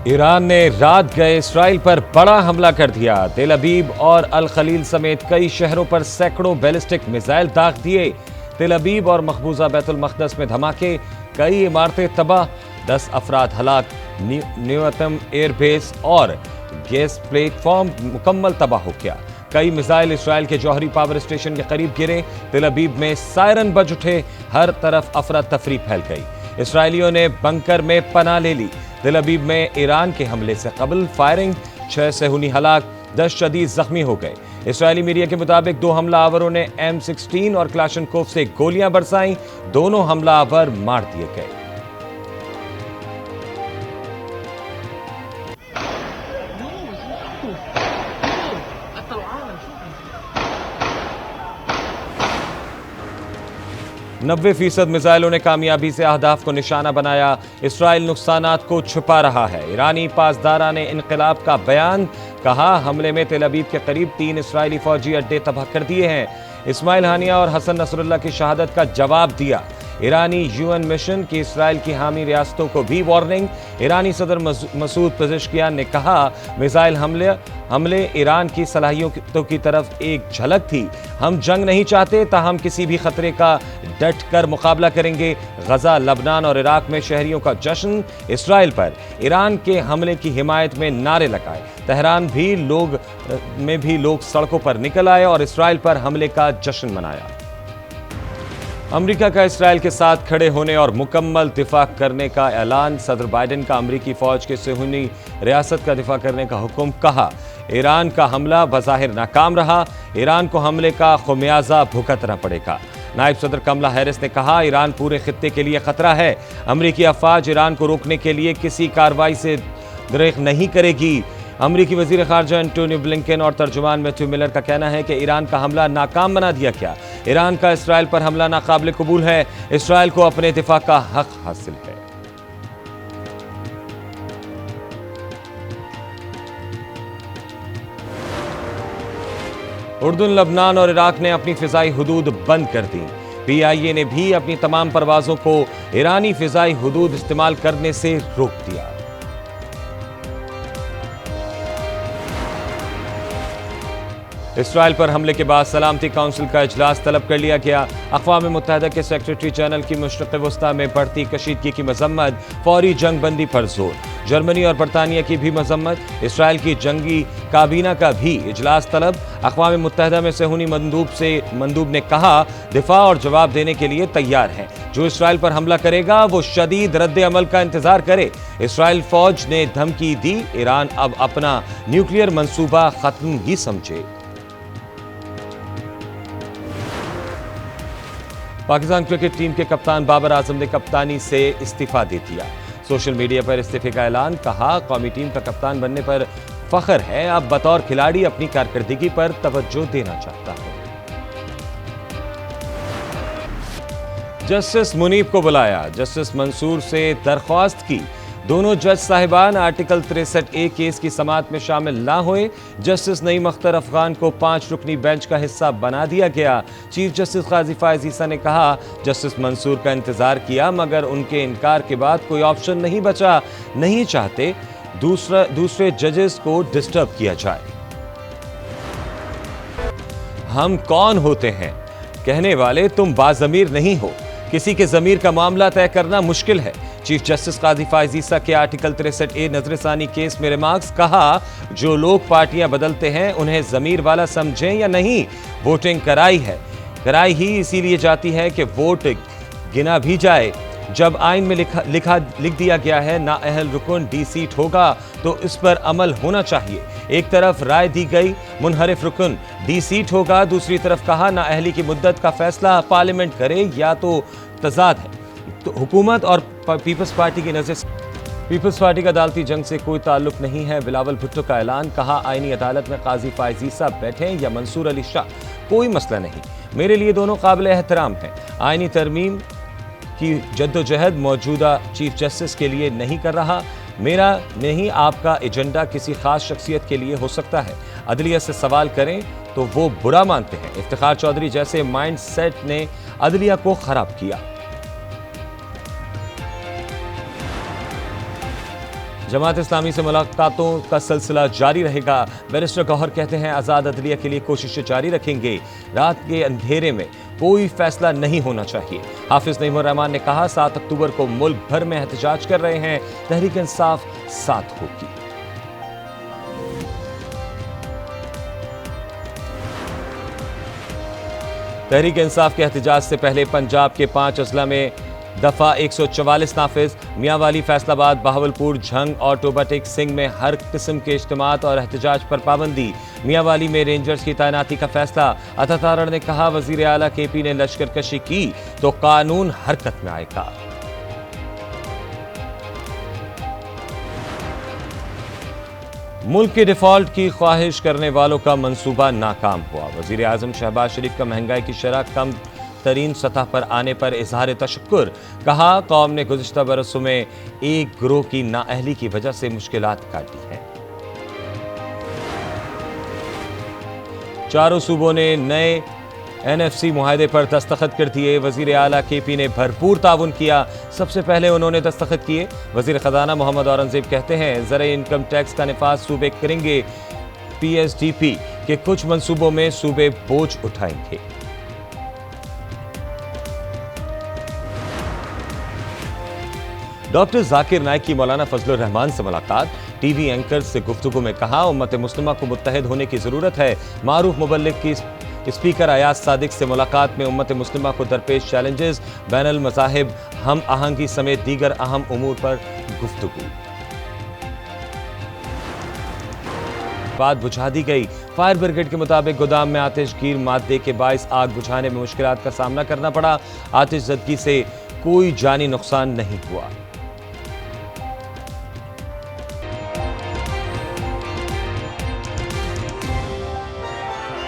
Iran ने रात गए इसराइल पर बड़ा हमला कर दिया। तेल अबीब और अल खलील समेत कई शहरों पर सैकड़ों बैलिस्टिक मिसाइल दाग दिए। तेल अबीब और मकबूजा बैतुल मक़दस में धमाके, कई इमारतें तबाह, 10 अफराद हलाक। न्यूनतम एयरबेस और गैस प्लेटफॉर्म मुकम्मल तबाह हो गया। कई मिसाइल इसराइल के जौहरी पावर स्टेशन के करीब गिरे। तेल अबीब में सायरन बज उठे, हर तरफ अफरा तफरी फैल गई। इसराइलियों ने बंकर में पनाह ले ली। तेल अबीब में ईरान के हमले से कबल फायरिंग, 6 सेहूनी हलाक, 10 शदीद जख्मी हो गए। इसराइली मीडिया के मुताबिक 2 हमलावरों ने M16 और क्लाशनकोव से गोलियां बरसाईं। दोनों हमलावर मार दिए गए। नब्बे फीसद मिसाइलों ने कामयाबी से अहदाफ को निशाना बनाया। इसराइल नुकसानात को छुपा रहा है। ईरानी पासदारान इनकलाब का बयान, कहा हमले में तेल अबीब के करीब 3 इसराइली फौजी अड्डे तबाह कर दिए हैं। इस्माइल हानिया और हसन नसरुल्लाह की शहादत का जवाब दिया। ईरानी यूएन मिशन की इसराइल की हामी रियासतों को भी वार्निंग। ईरानी सदर मसूद पेज़ेश्कियान ने कहा मिसाइल हमले ईरान की सलाहियतों की तरफ एक झलक थी। हम जंग नहीं चाहते, ताहम किसी भी खतरे का डट कर मुकाबला करेंगे। गजा, लबनान और इराक में शहरियों का जश्न। इसराइल पर ईरान के हमले की हिमायत में नारे लगाए। तेहरान में भी लोग सड़कों पर निकल आए और इसराइल पर हमले का जश्न मनाया। अमेरिका का इसराइल के साथ खड़े होने और मुकम्मल दिफा करने का ऐलान। सदर बाइडेन का अमेरिकी फौज के सेहूनी रियासत का दिफा करने का हुक्म। कहा ईरान का हमला बज़ाहिर नाकाम रहा, ईरान को हमले का खुमियाजा भुगतना पड़ेगा। नायब सदर कमला हैरिस ने कहा ईरान पूरे खित्ते के लिए खतरा है। अमेरिकी अफवाज ईरान को रोकने के लिए किसी कार्रवाई से दरेख नहीं करेगी। अमेरिकी वजीर खारजा एंटोनी ब्लिंकन और तर्जुमान मैथ्यू मिलर का कहना है कि ईरान का हमला नाकाम बना दिया गया। ईरान का इसराइल पर हमला नाकाबिल कबूल है। इसराइल को अपने दिफा का हक हासिल है। उर्दून, लबनान और इराक ने अपनी फिजाई हुदूद बंद कर दी। PIA ने भी अपनी तमाम परवाजों को ईरानी फिजाई हुदूद इस्तेमाल करने से रोक दिया। इसराइल पर हमले के बाद सलामती काउंसिल का इजलास तलब कर लिया गया। अक़वाम मुत्तहिदा के सेक्रेटरी जनरल की मशरिक़ वस्ता में बढ़ती कशीदगी की मजम्मत, फौरी जंग बंदी पर जोर। जर्मनी और बरतानिया की भी मजम्मत। इसराइल की जंगी काबीना का भी इजलास तलब। अक़वाम मुत्तहिदा में सेहूनी मंदूब ने कहा दिफा और जवाब देने के लिए तैयार हैं। जो इसराइल पर हमला करेगा वो शदीद रद्द अमल का इंतजार करे। इसराइल फौज ने धमकी दी, ईरान अब अपना न्यूक्लियर मंसूबा खत्म ही समझे। पाकिस्तान क्रिकेट टीम के कप्तान बाबर आजम ने कप्तानी से इस्तीफा दे दिया। सोशल मीडिया पर इस्तीफे का ऐलान। कहा कौमी टीम का कप्तान बनने पर फख्र है, अब बतौर खिलाड़ी अपनी कारकर्दगी पर तवज्जो देना चाहता हूं। जस्टिस मुनीब को बुलाया, जस्टिस मंसूर से दरख्वास्त की। दोनों जज साहिबान आर्टिकल 63A केस की समाअत में शामिल ना हुए। जस्टिस नईम अख्तर अफगान को 5 रुकनी बेंच का हिस्सा बना दिया गया। चीफ जस्टिस काजी फायज ईसा ने कहा जस्टिस मंसूर का इंतजार किया मगर उनके इनकार के बाद कोई ऑप्शन नहीं बचा। नहीं चाहते दूसरे जजेस को डिस्टर्ब किया जाए। हम कौन होते हैं कहने वाले, तुम बाज़मीर नहीं हो। किसी के ज़मीर का मामला तय करना मुश्किल है। चीफ जस्टिस काजी फायज ईसा के आर्टिकल 63A नजरसानी केस में रिमार्क्स। कहा जो लोग पार्टियां बदलते हैं उन्हें ज़मीर वाला समझें या नहीं, वोटिंग कराई ही इसीलिए जाती है कि वोट गिना भी जाए। जब आइन में लिख दिया गया है नाअहल रुकन D सीट होगा तो इस पर अमल होना चाहिए। एक तरफ राय दी गई मुनहरिफ रुकन D सीट होगा, दूसरी तरफ कहा नाअहली की मुद्दत का फैसला पार्लियामेंट करे, या तो तजाद है। तो हुकूमत और पीपल्स पार्टी की नजर पीपल्स पार्टी का अदालती जंग से कोई ताल्लुक नहीं है। बिलावल भुट्टो का ऐलान। कहा आईनी अदालत में काजी फायज ईसा बैठे या मंसूर अली शाह, कोई मसला नहीं। मेरे लिए दोनों काबिल एहतराम हैं। आईनी तरमीम की जद्दोजहद मौजूदा चीफ जस्टिस के लिए नहीं कर रहा। मेरा नहीं, आपका एजेंडा किसी खास शख्सियत के लिए हो सकता है। अदलिया से सवाल करें तो वो बुरा मानते हैं। इफ्तिखार चौधरी जैसे माइंड सेट ने अदलिया को खराब किया। जमात इस्लामी से मुलाकातों का सिलसिला जारी रहेगा। बैरिस्टर गौहर कहते हैं आज़ाद अदलिया के लिए कोशिशें जारी रखेंगे। रात के अंधेरे में कोई फैसला नहीं होना चाहिए। हाफिज नईमुर रहमान ने कहा 7 अक्टूबर को मुल्क भर में एहतजाज कर रहे हैं, तहरीक इंसाफ साथ होगी। तहरीक इंसाफ के एहतजाज से पहले पंजाब के 5 अजला में दफा 144 नाफिज। मियांवाली, फैसलाबाद, बहावलपुर, झंग और टोबाटेक सिंह में हर किस्म के इज्तिमात और एहतजाज पर पाबंदी। मियांवाली में रेंजर्स की तैनाती का फैसला। अता तारड़ ने कहा वजीर आला केपी ने लश्करकशी की तो कानून हरकत में आएगा। मुल्क के डिफॉल्ट की ख्वाहिश करने वालों का मंसूबा नाकाम हुआ। वजीर आजम शहबाज शरीफ का महंगाई की शरह कम तरीन सतह पर आने पर इजहार तशक्कुर। कहा कौम ने गुज़िश्ता बरसों में एक गिरोह की नाअहली की वजह से मुश्किलात काटी हैं। चारों सूबों ने नए NFC मुआहदे पर दस्तखत कर दिए। वजीर आला केपी ने भरपूर ताउन किया, सबसे पहले उन्होंने दस्तखत किए। वजीर खजाना मोहम्मद औरंगजेब कहते हैं ज़राए इनकम टैक्स का निफाज सूबे करेंगे। PSDP के कुछ मंसूबों में सूबे बोझ उठाएंगे। डॉक्टर जाकिर नाइक की मौलाना फजलुर रहमान से मुलाकात। टीवी एंकर से गुफ्तगू में कहा उम्मत मुस्लिमा को मुत्तहिद होने की जरूरत है। मारूफ मुबल्लिग की स्पीकर अयाज सादिक से मुलाकात में उम्मत मुस्लिमा को दरपेश चैलेंजेस, बैनुल मज़ाहिब, हम आहंगी समेत दीगर अहम उमूर पर गुफ्तगू। बात बुझा दी गई। फायर ब्रिगेड के मुताबिक गोदाम में आतिशगीर मादे के बाइस आग बुझाने में मुश्किलात का सामना करना पड़ा। आतिशज़दगी से कोई जानी नुकसान नहीं हुआ।